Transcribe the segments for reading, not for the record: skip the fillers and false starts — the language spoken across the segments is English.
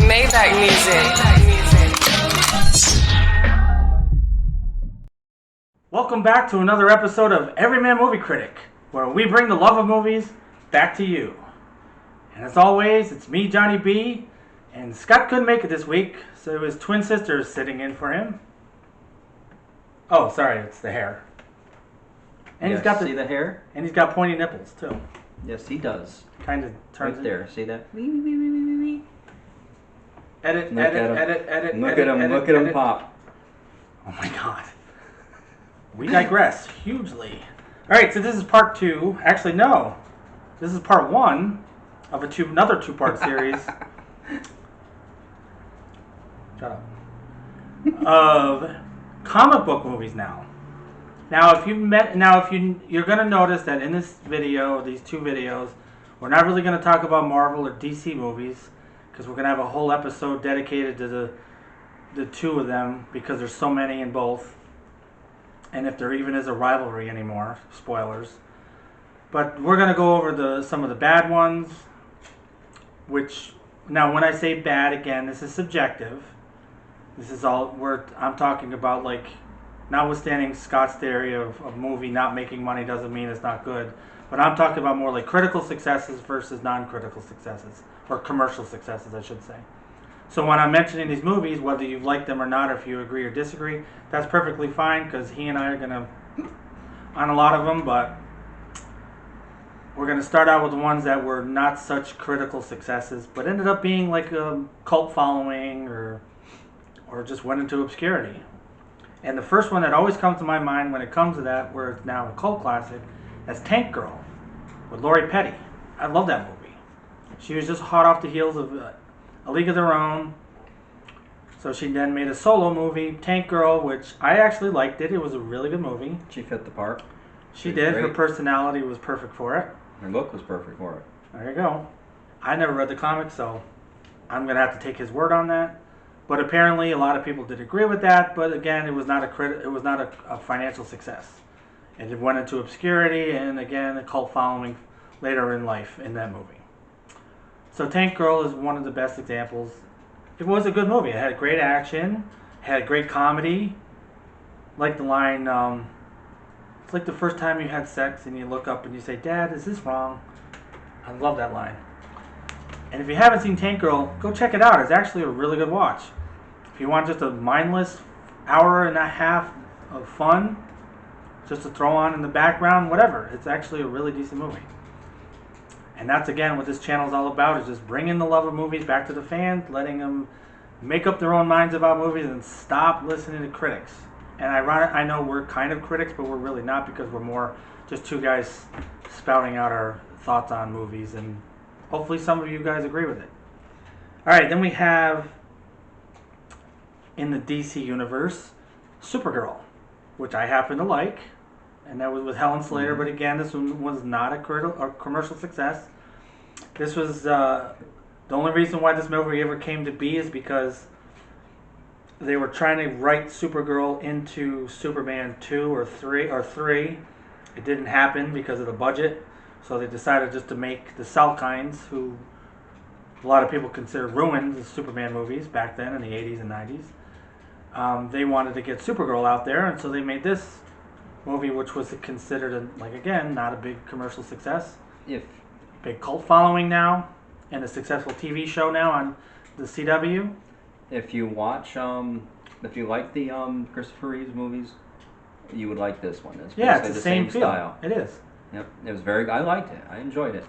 Maybach music. Welcome back to another episode of Everyman Movie Critic, where we bring the love of movies back to you. And as always, it's me, Johnny B, and Scott couldn't make it this week, so his twin sister is sitting in for him. Oh, sorry, it's the hair. And Yes, he's got see the hair? and he's got pointy nipples too. Yes, he does. Kind of turns Right there. See that? Edit, Look edit, at him. edit, edit. Look edit, at him. edit, Look at him edit. pop. Oh my god. We digress hugely. Alright, so this is part 2. Actually, no. This is part 1 of another 2-part series. Shut up. Of comic book movies now. Now, you're going to notice that in this video, these 2 videos, we're not really going to talk about Marvel or DC movies, because we're going to have a whole episode dedicated to the 2 of them, because there's so many in both. And if there even is a rivalry anymore, spoilers. But we're going to go over some of the bad ones, which, now when I say bad, again, this is subjective. This is all, I'm talking about, like, notwithstanding Scott's theory of movie not making money doesn't mean it's not good. But I'm talking about more like critical successes versus non-critical successes. Or commercial successes, I should say. So when I'm mentioning these movies, whether you like them or not, or if you agree or disagree, that's perfectly fine, because he and I are going to on a lot of them, but we're going to start out with the ones that were not such critical successes, but ended up being like a cult following or just went into obscurity. And the first one that always comes to my mind when it comes to that, where it's now a cult classic, that's Tank Girl with Lori Petty. I love that movie. She was just hot off the heels of A League of Their Own. So she then made a solo movie, Tank Girl, which I actually liked it. It was a really good movie. She fit the part. She did. Her personality was perfect for it. Her look was perfect for it. There you go. I never read the comics, so I'm going to have to take his word on that. But apparently a lot of people did agree with that, but again, it was not a financial success. And it went into obscurity, and again, a cult following later in life in that movie. So Tank Girl is one of the best examples. It was a good movie. It had great action, had great comedy. Like the line, it's like the first time you had sex and you look up and you say, "Dad, is this wrong?" I love that line. And if you haven't seen Tank Girl, go check it out. It's actually a really good watch. If you want just a mindless hour and a half of fun, just to throw on in the background, whatever. It's actually a really decent movie. And that's, again, what this channel is all about, is just bringing the love of movies back to the fans, letting them make up their own minds about movies and stop listening to critics. And I know we're kind of critics, but we're really not, because we're more just 2 guys spouting out our thoughts on movies, and hopefully some of you guys agree with it. Alright, then we have, in the DC universe, Supergirl, which I happen to like. And that was with Helen Slater, but again, this one was not a commercial success. This was the only reason why this movie ever came to be is because they were trying to write Supergirl into Superman 2 or 3. It didn't happen because of the budget, so they decided just to make the Salkinds, who a lot of people consider ruined the Superman movies back then in the 80s and 90s. They wanted to get Supergirl out there, and so they made this movie, which was considered, not a big commercial success. Big cult following now, and a successful TV show now on the CW. If you watch, if you like the Christopher Reeves movies, you would like this one. It's it's the same feel. Style. It is. Yep, it was very. I liked it. I enjoyed it.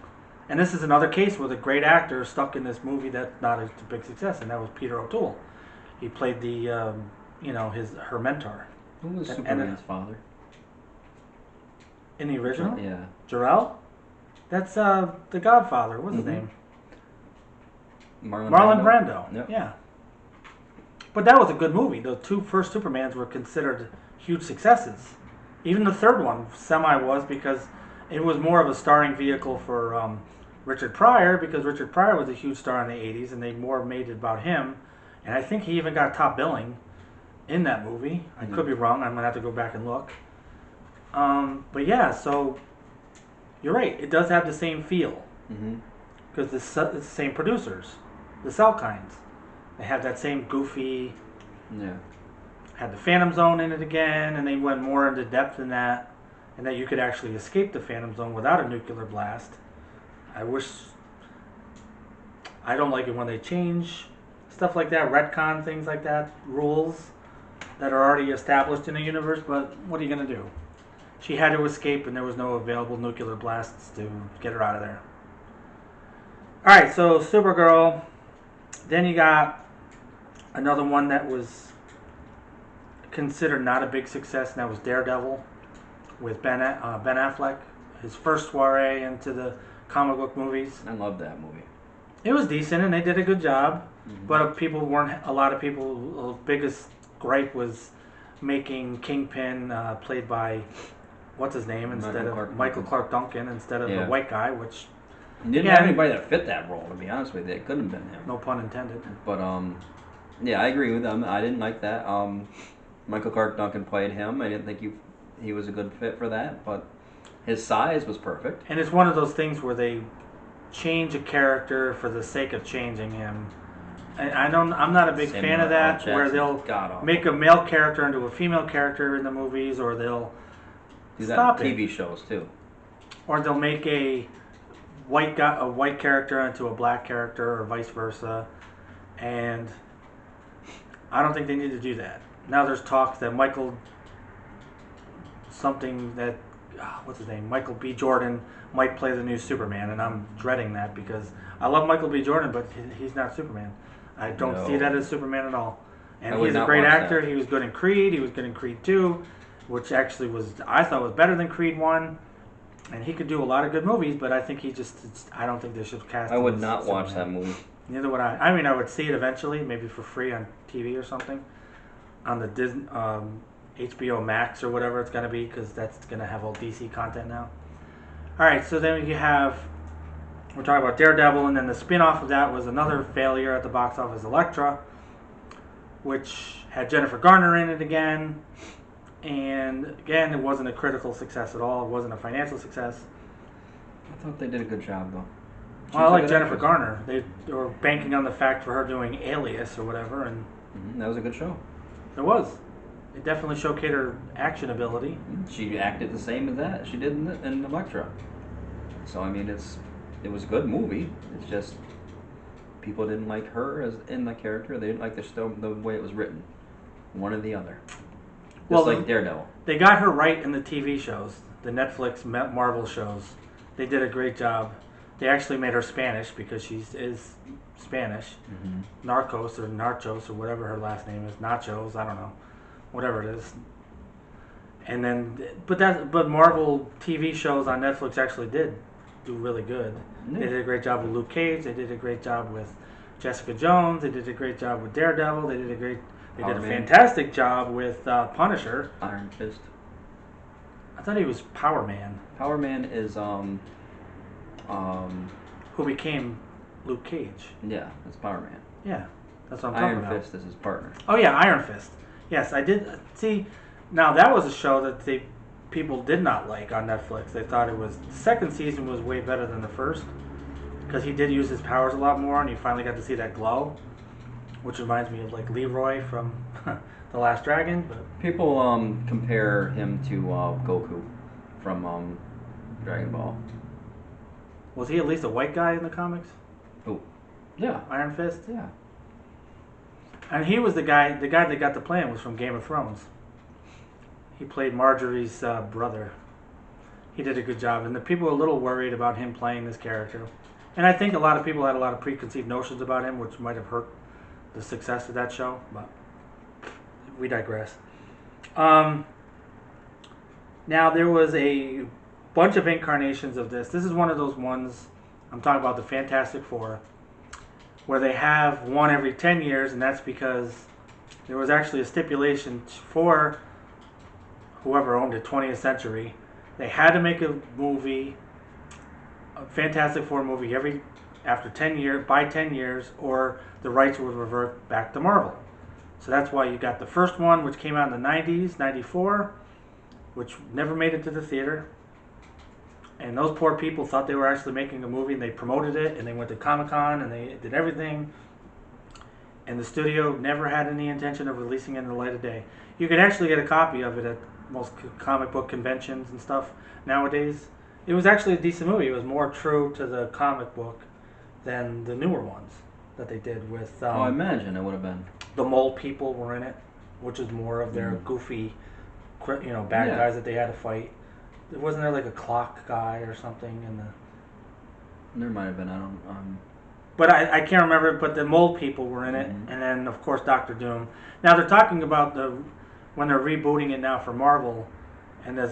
And this is another case with a great actor stuck in this movie that's not a big success, and that was Peter O'Toole. He played her mentor. Who was Superman's father? In the original? Yeah. Jor-El? That's the Godfather. What's his name? Marlon Brando. Yep. Yeah. But that was a good movie. The 2 first Supermans were considered huge successes. Even the third one was, because it was more of a starring vehicle for Richard Pryor, because Richard Pryor was a huge star in the 80s, and they more made it about him. And I think he even got top billing in that movie. I could be wrong. I'm going to have to go back and look. But yeah, so you're right. It does have the same feel. because it's the same producers, the Cell Kinds. They have that same goofy. Yeah. Had the Phantom Zone in it again, and they went more into depth in that, and that you could actually escape the Phantom Zone without a nuclear blast. I don't like it when they change stuff like that, retcon things like that, rules that are already established in the universe, but what are you going to do? She had to escape, and there was no available nuclear blasts to get her out of there. Alright, so Supergirl. Then you got another one that was considered not a big success, and that was Daredevil with Ben Affleck. His first soiree into the comic book movies. I love that movie. It was decent, and they did a good job. Mm-hmm. But a lot of people's biggest gripe was making Kingpin played by, what's his name, instead of Michael Clark Duncan, instead of the white guy, which... You didn't have anybody that fit that role, to be honest with you. It couldn't have been him. No pun intended. But, yeah, I agree with them. I didn't like that. Michael Clark Duncan played him. I didn't think he was a good fit for that, but his size was perfect. And it's one of those things where they change a character for the sake of changing him. I'm not a big fan of that, where they'll make a male character into a female character in the movies, or they'll do that in TV shows too. Or they'll make a white character into a black character, or vice versa. And I don't think they need to do that. Now there's talks that Michael B. Jordan might play the new Superman, and I'm dreading that because I love Michael B. Jordan, but he's not Superman. I don't see that as Superman at all. And he's a great actor. He was good in Creed. He was good in Creed 2, which actually I thought was better than Creed 1. And he could do a lot of good movies, but I think I don't think they should cast him. I would not watch that movie. Neither would I. I mean, I would see it eventually, maybe for free on TV or something, on the Disney, HBO Max or whatever it's going to be, because that's going to have all DC content now. All right, so then we're talking about Daredevil, and then the spin-off of that was another failure at the box office, Elektra, which had Jennifer Garner in it again. And again, it wasn't a critical success at all. It wasn't a financial success. I thought they did a good job, though. Well, I like Jennifer Garner. They were banking on the fact for her doing Alias or whatever, and that was a good show. It was. It definitely showcased her action ability. She acted the same as that she did in Elektra. So I mean, it was a good movie. It's just people didn't like her as in the character. They didn't like the way it was written. One or the other. Just like Daredevil. They got her right in the TV shows, the Netflix Marvel shows. They did a great job. They actually made her Spanish because she is Spanish. Mm-hmm. Narcos or whatever her last name is. Nachos, I don't know. Whatever it is. And then, but Marvel TV shows on Netflix actually did do really good. Mm-hmm. They did a great job with Luke Cage. They did a great job with Jessica Jones. They did a great job with Daredevil. They did a fantastic job with Punisher. Iron Fist. I thought he was Power Man. Power Man is who became Luke Cage. Yeah, that's Power Man. Yeah, that's what I'm talking about. Iron Fist is his partner. Oh yeah, Iron Fist. Yes, I did see. Now that was a show that people did not like on Netflix. They thought the second season was way better than the first because he did use his powers a lot more, and you finally got to see that glow, which reminds me of like Leroy from The Last Dragon. But people compare him to Goku from Dragon Ball. Was he at least a white guy in the comics? Oh, yeah, Iron Fist. Yeah. And he was the guy that got the plan was from Game of Thrones. He played Marjorie's brother. He did a good job, and the people were a little worried about him playing this character. And I think a lot of people had a lot of preconceived notions about him, which might have hurt the success of that show, but we digress. Now, there was a bunch of incarnations of this. This is one of those ones, I'm talking about the Fantastic Four, where they have one every 10 years, and that's because there was actually a stipulation for whoever owned it, 20th Century. They had to make a movie, a Fantastic Four movie, by 10 years, or the rights would revert back to Marvel. So that's why you got the first one, which came out in the 90s, 94, which never made it to the theater. And And those poor people thought they were actually making a movie, and they promoted it, and they went to Comic-Con, and they did everything. And the studio never had any intention of releasing it in the light of day. You could actually get a copy of it at most comic book conventions and stuff nowadays. It was actually a decent movie. It was more true to the comic book than the newer ones that they did with. I imagine it would have been. The mole people were in it, which is more of their goofy, bad guys that they had to fight. Wasn't there like a clock guy or something in the? There might have been. I don't. But I can't remember. But the mole people were in it, and then of course Doctor Doom. Now they're talking about when they're rebooting it now for Marvel, and they're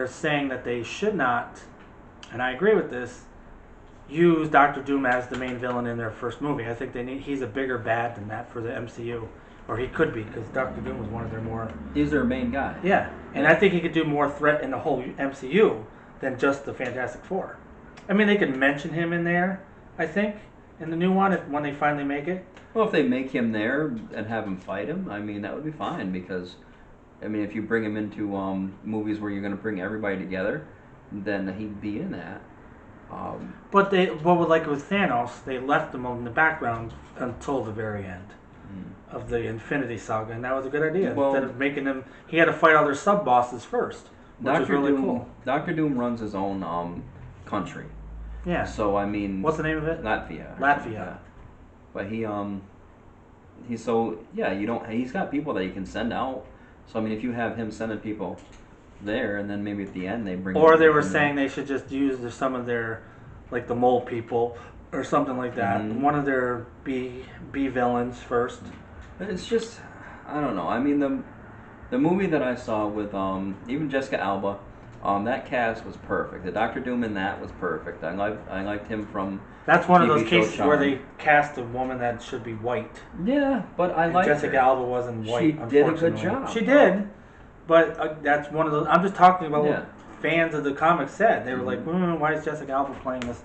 saying that they should not, and I agree with this, use Doctor Doom as the main villain in their first movie. I think he's a bigger bad than that for the MCU, or he could be, because Doctor Doom was one of their more. He's their main guy. Yeah, and I think he could do more threat in the whole MCU than just the Fantastic Four. I mean, they could mention him in there, I think, in the new one when they finally make it. Well, if they make him there and have him fight him, I mean, that would be fine, because, I mean, if you bring him into movies where you're going to bring everybody together, then he'd be in that. But like with Thanos, they left him in the background until the very end of the Infinity Saga, and that was a good idea. Well, instead of making him, he had to fight all their sub bosses first, which was really cool. Doctor Doom runs his own country. Yeah. So I mean, what's the name of it? Latvia. Latvia. But he's so he's got people that he can send out. So I mean, if you have him sending people there, and then maybe at the end they bring. Or they were saying they should just use some of their, like the mole people or something like that. One of their B villains first. It's just, I don't know. I mean, the movie that I saw with even Jessica Alba, that cast was perfect. The Doctor Doom in that was perfect. I liked him from. That's one of TV those cases Charm. where they cast a woman that should be white. Yeah, but I like Jessica Alba wasn't white. She did a good job. She did, but that's one of those. I'm just talking about what fans of the comics said. They were like, "Why is Jessica Alba playing this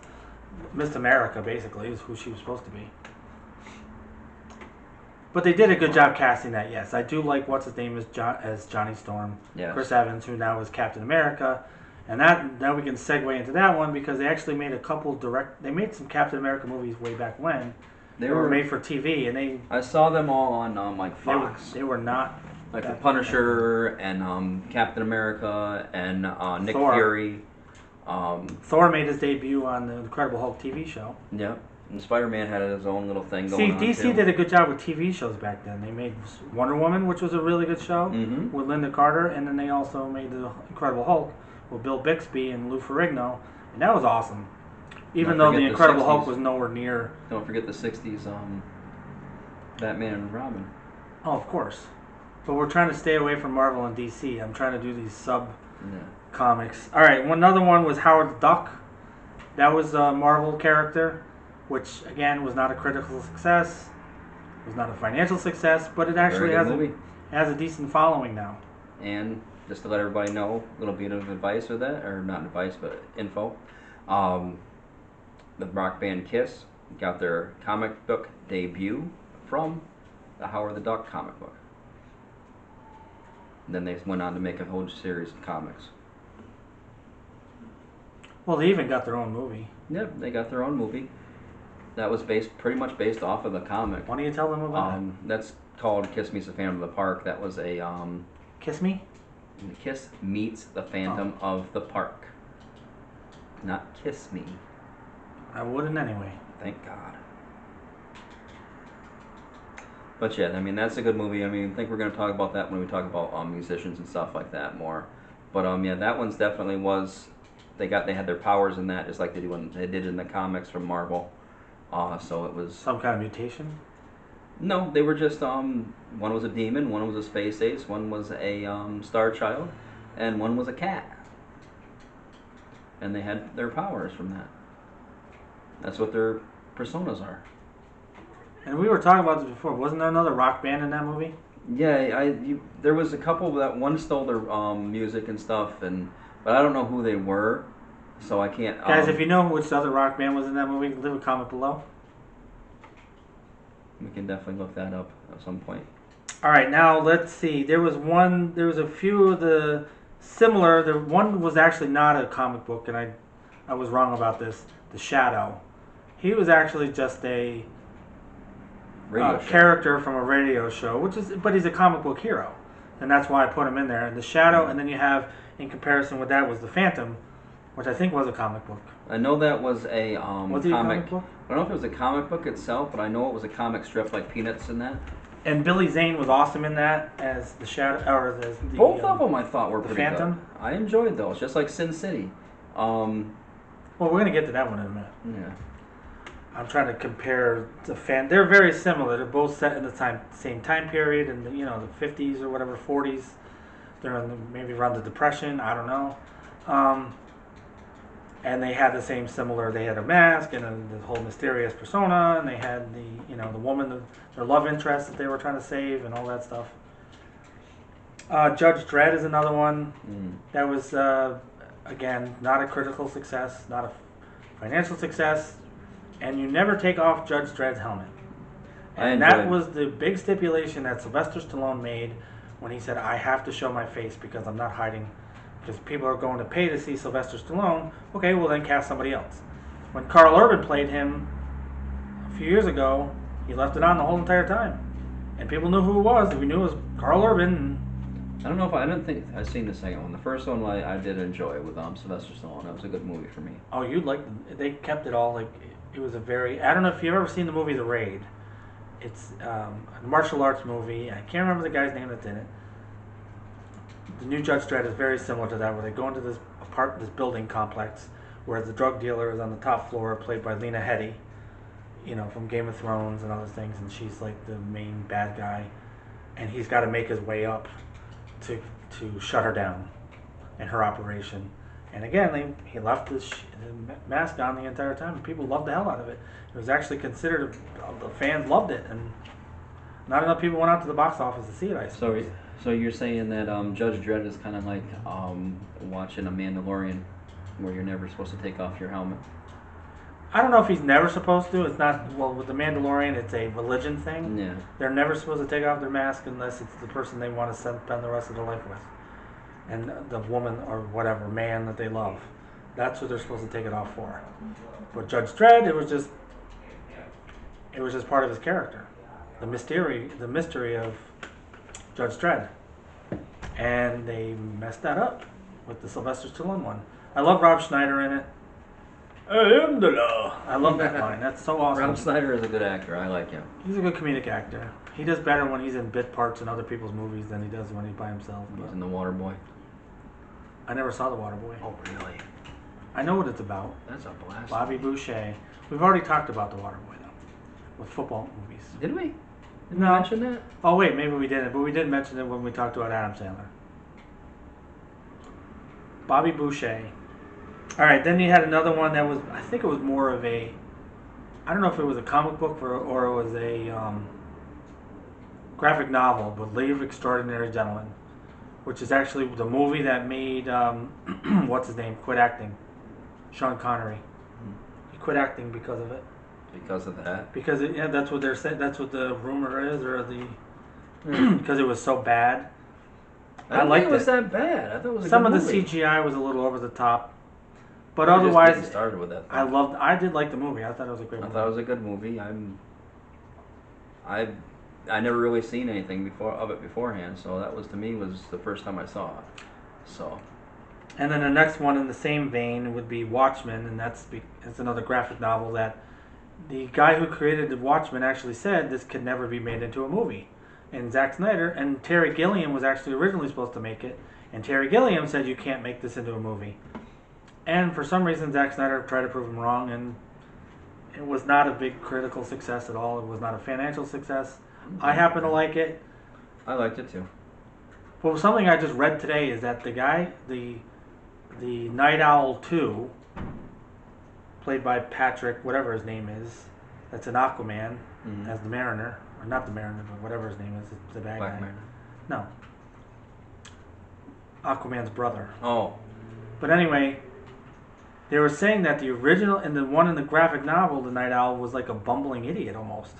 Miss America?" Basically, is who she was supposed to be. But they did a good job casting that. Yes, I do like what's his name as Johnny Storm. Yes. Chris Evans, who now is Captain America. And now we can segue into that one because they actually made a couple They made some Captain America movies way back when. They were made for TV, and I saw them all on like Fox. They were not like the Punisher and Captain America and Nick Fury. Thor made his debut on the Incredible Hulk TV show. Yeah, and Spider-Man had his own little thing going on. DC did a good job with TV shows back then. They made Wonder Woman, which was a really good show with Linda Carter, and then they also made the Incredible Hulk with Bill Bixby and Lou Ferrigno, and that was awesome. Even though the Incredible Hulk was nowhere near. Don't forget the '60s Batman and Robin. Oh, of course. But we're trying to stay away from Marvel and DC. I'm trying to do these comics. All right, another one was Howard the Duck. That was a Marvel character, which again was not a critical success, was not a financial success, but it actually has a decent following now. And just to let everybody know, a little bit of advice with that, or not advice, but info. The rock band Kiss got their comic book debut from the Howard the Duck comic book. And then they went on to make a whole series of comics. Well, they even got their own movie. Yep, they got their own movie. That was pretty much based off of the comic. Why don't you tell them about that? That's called Kiss Meets the Phantom of the Park. That was a Kiss Me? Kiss Meets the Phantom of the Park. Not Kiss Me. I wouldn't anyway. Thank God. But yeah, I mean, that's a good movie. I mean, I think we're going to talk about that when we talk about musicians and stuff like that more. But yeah, that one's definitely was. They had their powers in that, just like they did in the comics from Marvel. So it was some kind of mutation. No, they were just one was a demon, one was a space ace, one was a star child, and one was a cat. And they had their powers from that. That's what their personas are. And we were talking about this before. Wasn't there another rock band in that movie? Yeah, there was a couple that one stole their music and stuff, but I don't know who they were, so I can't. Guys, if you know which other rock band was in that movie, leave a comment below. We can definitely look that up at some point. All right, now let's see. There was a few of the similar. The one was actually not a comic book, and I was wrong about this. The Shadow. He was actually just a character from a radio show, but he's a comic book hero, and that's why I put him in there. And the Shadow, and then you have, in comparison with that, was the Phantom, which I think was a comic book. I know that was a Was he a comic book? I don't know if it was a comic book itself, but I know it was a comic strip like Peanuts and that. And Billy Zane was awesome in that as the Shadow, or as the both of them I thought were pretty Phantom. good. I enjoyed those, just like Sin City. Well, we're gonna get to that one in a minute. Yeah. I'm trying to compare the They're very similar. They're both set in the same time period, in the the 50s or whatever, 40s. They're maybe around the Depression. I don't know. And they had the same similar. They had a mask and the whole mysterious persona, and they had the woman, their love interest that they were trying to save, and all that stuff. Judge Dredd is another one that was again not a critical success, not a financial success, and you never take off Judge Dredd's helmet. And that was the big stipulation that Sylvester Stallone made when he said, "I have to show my face because I'm not hiding." Because people are going to pay to see Sylvester Stallone, okay, well then cast somebody else. When Carl Urban played him a few years ago, he left it on the whole entire time. And people knew who it was. We knew it was Carl Urban. I don't know if I didn't think I've seen the second one. The first one I did enjoy with Sylvester Stallone. That was a good movie for me. Oh, you'd like they kept it all like it was a very. I don't know if you've ever seen the movie The Raid. It's a martial arts movie. I can't remember the guy's name that's in it. The new Judge Dredd is very similar to that, where they go into this building complex, where the drug dealer is on the top floor, played by Lena Headey, from Game of Thrones and other things, and she's like the main bad guy, and he's got to make his way up to shut her down and her operation. And again, he left the mask on the entire time, and people loved the hell out of it. It was actually considered, the fans loved it, and not enough people went out to the box office to see it, I suppose. So you're saying that Judge Dredd is kind of like watching a Mandalorian, where you're never supposed to take off your helmet? I don't know if he's never supposed to. It's not, well, with the Mandalorian, it's a religion thing. Yeah. They're never supposed to take off their mask unless it's the person they want to spend the rest of their life with. And the woman or whatever, man that they love. That's what they're supposed to take it off for. But Judge Dredd, it was just part of his character. The mystery of Judge Dredd. And they messed that up with the Sylvester Stallone one. I love Rob Schneider in it. I am the law. I love that line. That's so awesome. Rob Schneider is a good actor. I like him. He's a good comedic actor. He does better when he's in bit parts in other people's movies than he does when he's by himself. He's in The Waterboy. I never saw The Waterboy. Oh, really? I know what it's about. That's a blast. Bobby Boucher. We've already talked about The Waterboy, though, with football movies. Did we? Did No. we mention that? Oh, wait, maybe we didn't, but we did mention it when we talked about Adam Sandler. Bobby Boucher. All right, then you had another one that was, I think it was more of a, I don't know if it was a comic book or it was a graphic novel, but League of Extraordinary Gentlemen, which is actually the movie that made, what's his name, quit acting. Sean Connery. He quit acting because of it. Because of that? Because that's what they're saying. That's what the rumor is, or the because it was so bad. I liked it. It was that bad. I thought it was a some good of movie. the CGI was a little over the top, but We otherwise, just started with that. I did like the movie. I thought it was a great movie. I thought it was a good movie. I never really seen anything of it beforehand, so that was, to me, was the first time I saw it. So. And then the next one in the same vein would be Watchmen, and it's another graphic novel that the guy who created the Watchmen actually said this could never be made into a movie. And Zack Snyder and Terry Gilliam was actually originally supposed to make it, and Terry Gilliam said you can't make this into a movie. And for some reason, Zack Snyder tried to prove him wrong, and it was not a big critical success at all. It was not a financial success. I happen to like it. I liked it too. But something I just read today is that the guy, the Night Owl 2, played by Patrick, whatever his name is, that's an Aquaman, as the Mariner, or not the Mariner, but whatever his name is, the bad Black guy. Mariner. No. Aquaman's brother. Oh. But anyway, they were saying that the original, and the one in the graphic novel, the Night Owl, was like a bumbling idiot almost.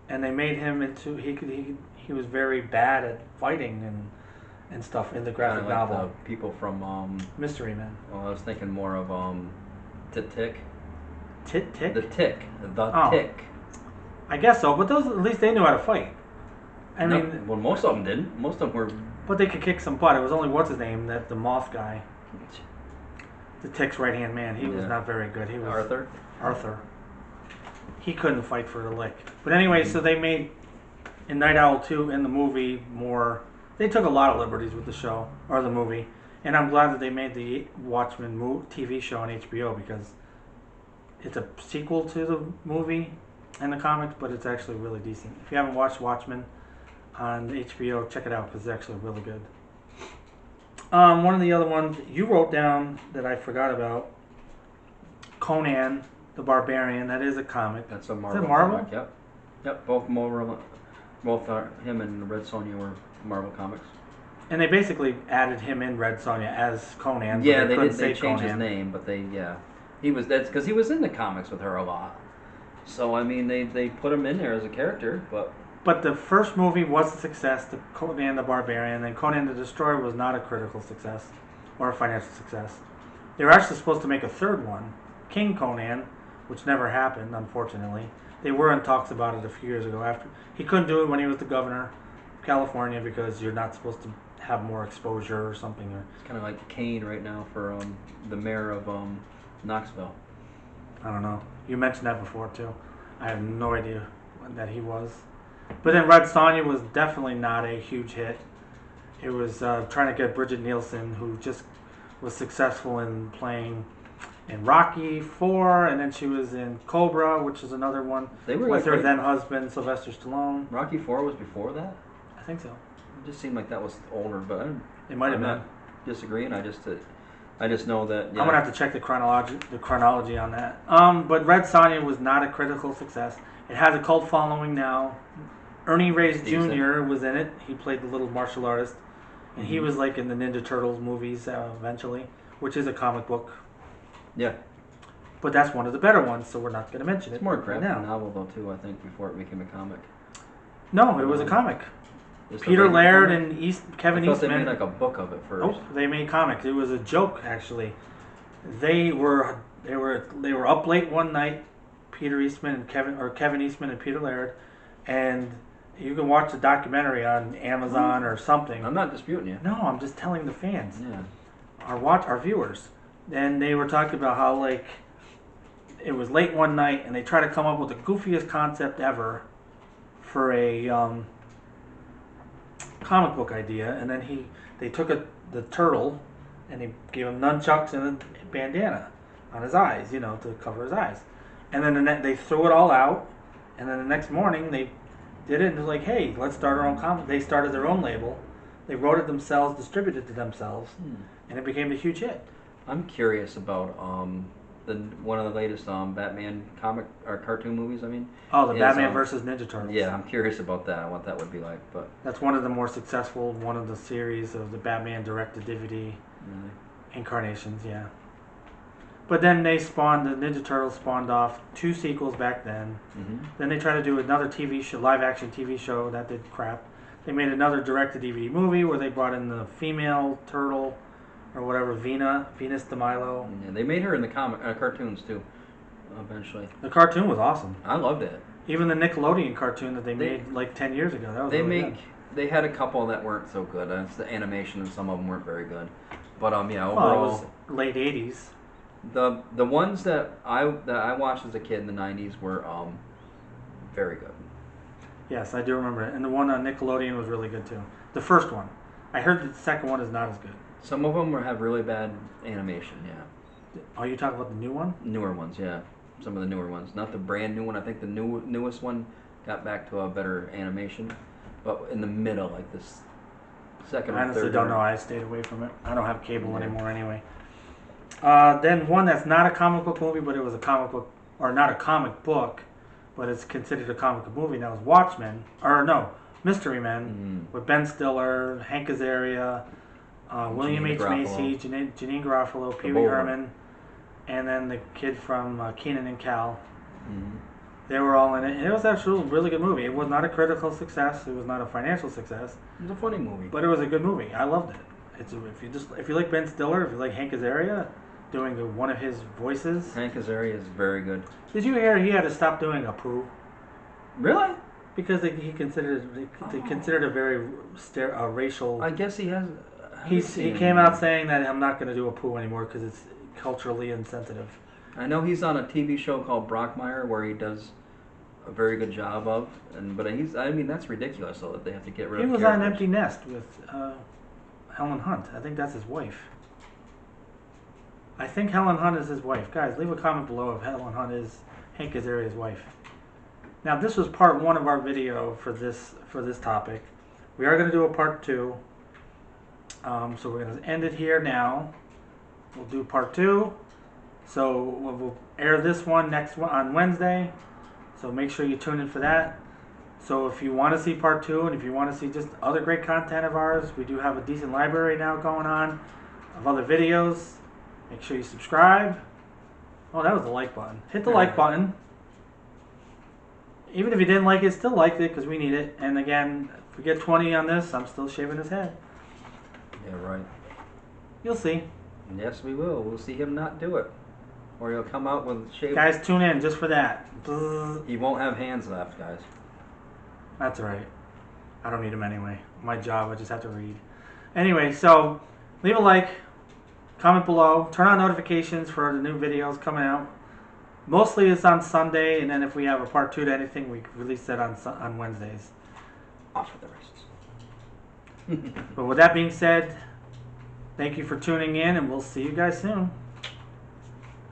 And they made him into, he was very bad at fighting and stuff in the graphic Kinda like novel. the people from Mystery Men. Well, I was thinking more of The Tick. Tick? The Tick. The Oh. Tick. I guess so, but those at least they knew how to fight. I No, mean, well, most of them didn't. Most of them were. but they could kick some butt. It was only what's his name, that the moth guy, the Tick's right hand man. He was Yeah. not very good. He was Arthur. Arthur. He couldn't fight for a lick. But anyway, so they made in Night Owl 2 in the movie more. They took a lot of liberties with the show or the movie, and I'm glad that they made the Watchmen TV show on HBO because it's a sequel to the movie and the comics, but it's actually really decent. If you haven't watched Watchmen on HBO, check it out because it's actually really good. One of the other ones you wrote down that I forgot about, Conan the Barbarian. That is a comic. That's a Marvel. Is it Marvel? Comic, yep. Yep. Both Marvel. Both him and Red Sonja were Marvel comics. And they basically added him in Red Sonja as Conan. Yeah, but they couldn't did. They say changed Conan. his name, but he was that's because he was in the comics with her a lot. So I mean, they put him in there as a character, but But the first movie was a success, the Conan the Barbarian, and Conan the Destroyer was not a critical success or a financial success. They were actually supposed to make a third one, King Conan, which never happened, unfortunately. They were in talks about it a few years ago. After he couldn't do it when he was the governor of California because you're not supposed to have more exposure or something. Or it's kind of like Kane right now for the mayor of Knoxville. I don't know. You mentioned that before too. I have no idea that he was. But then Red Sonja was definitely not a huge hit. It was trying to get Bridget Nielsen, who just was successful in playing in Rocky 4, and then she was in Cobra, which is another one, They were with like her then husband, Sylvester Stallone. Rocky 4 was before that. I think so. It just seemed like that was older, but It might have I'm been. not disagreeing. I just know that. Yeah. I'm gonna have to check the chronology on that. But Red Sonja was not a critical success. It has a cult following now. Ernie Reyes Decent. Jr. was in it. He played the little martial artist, and he Mhm. was like in the Ninja Turtles movies eventually, which is a comic book. Yeah, But that's one of the better ones, so we're not gonna mention it it's more a right graphic now. novel though too. I think before it became a comic. No, it was a comic. Just a Peter regular Laird comic? and Kevin I thought Eastman. they made like a book of it first. Oh, they made comics. It was a joke actually. They were up late one night, Kevin Eastman and Peter Laird, and you can watch the documentary on Amazon or something. I'm not disputing you. No, I'm just telling the fans, Yeah. our viewers. And they were talking about how like it was late one night, and they tried to come up with the goofiest concept ever for a comic book idea, and then they took the turtle, and they gave him nunchucks and a bandana on his eyes, to cover his eyes, and then they threw it all out, and then the next morning they did it and was like, hey, let's start our own comic. They started their own label, they wrote it themselves, distributed it themselves, and it became a huge hit. I'm curious about one of the latest Batman comic or cartoon movies. I mean. Oh, the is, Batman versus Ninja Turtles. Yeah, I'm curious about that. What that would be like, but. That's one of the more successful, one of the series of the Batman direct-to-DVD Really. incarnations, yeah. But then the Ninja Turtles spawned off 2 sequels back then. Mm-hmm. Then they tried to do another TV show, live-action TV show, that did crap. They made another direct-to-DVD movie where they brought in the female turtle, or whatever, Venus de Milo. Yeah, they made her in the cartoons too. Eventually. The cartoon was awesome. I loved it. Even the Nickelodeon cartoon that they made like 10 years ago, that was really good. They had a couple that weren't so good. It's the animation, and some of them weren't very good. But yeah, Well, overall, it was late 80s. the ones that I watched as a kid in the '90s were very good. Yes, I do remember it. And the one on Nickelodeon was really good too. The first one. I heard the second one is not as good. Some of them have really bad animation. Yeah, Oh, you talking about the new one? newer ones. Yeah, some of the newer ones. Not the brand new one. I think the newest one got back to a better animation, but in the middle, like this second I or honestly third. don't know. I stayed away from it. I don't have cable Yeah. anymore anyway. Then one that's not a comic book movie, but it was a comic book, or not a comic book, but it's considered a comic book movie. That was Watchmen, or no, Mystery Men, with Ben Stiller, Hank Azaria, William Janine H. Garofalo. Macy, Janine Garofalo, Pee Wee bold one. Herman, and then the kid from Kenan and Kel. Mhm. They were all in it, and it was actually a really good movie. It was not a critical success. It was not a financial success, It was a funny movie. but it was a good movie. I loved it. If you like Ben Stiller, if you like Hank Azaria, doing one of his voices. Hank Azaria is very good. Did you hear he had to stop doing Apu? Really? Because they considered a very racial. I guess he has. He came out saying that I'm not going to do Apu anymore because it's culturally insensitive. I know he's on a TV show called Brockmire where he does a very good job of, but I mean that's ridiculous though that they have to get rid of. He was on Empty Nest with Helen Hunt. I think that's his wife. I think Helen Hunt is his wife. Guys, leave a comment below if Helen Hunt is Hank Azaria's wife. Now this was part 1 of our video for this topic. We are going to do a part 2. So we're going to end it here now. We'll do part 2. So we'll air this one on Wednesday. So make sure you tune in for that. So if you want to see part 2 and if you want to see just other great content of ours, we do have a decent library now going on of other videos. Make sure you subscribe. Oh, that was the like button. Hit the like button. Even if you didn't like it, still like it because we need it. And again, if we get 20 on this, I'm still shaving his head. Yeah, right. You'll see. Yes, we will. We'll see him not do it. Or he'll come out with shaved. Guys, tune in just for that. He won't have hands left, guys. That's right. I don't need them anyway. My job, I just have to read. Anyway, so leave a like, comment below, turn on notifications for the new videos coming out. Mostly it's on Sunday, and then if we have a part 2 to anything, we release that on Wednesdays. Off with the wrists. But with that being said, thank you for tuning in, and we'll see you guys soon.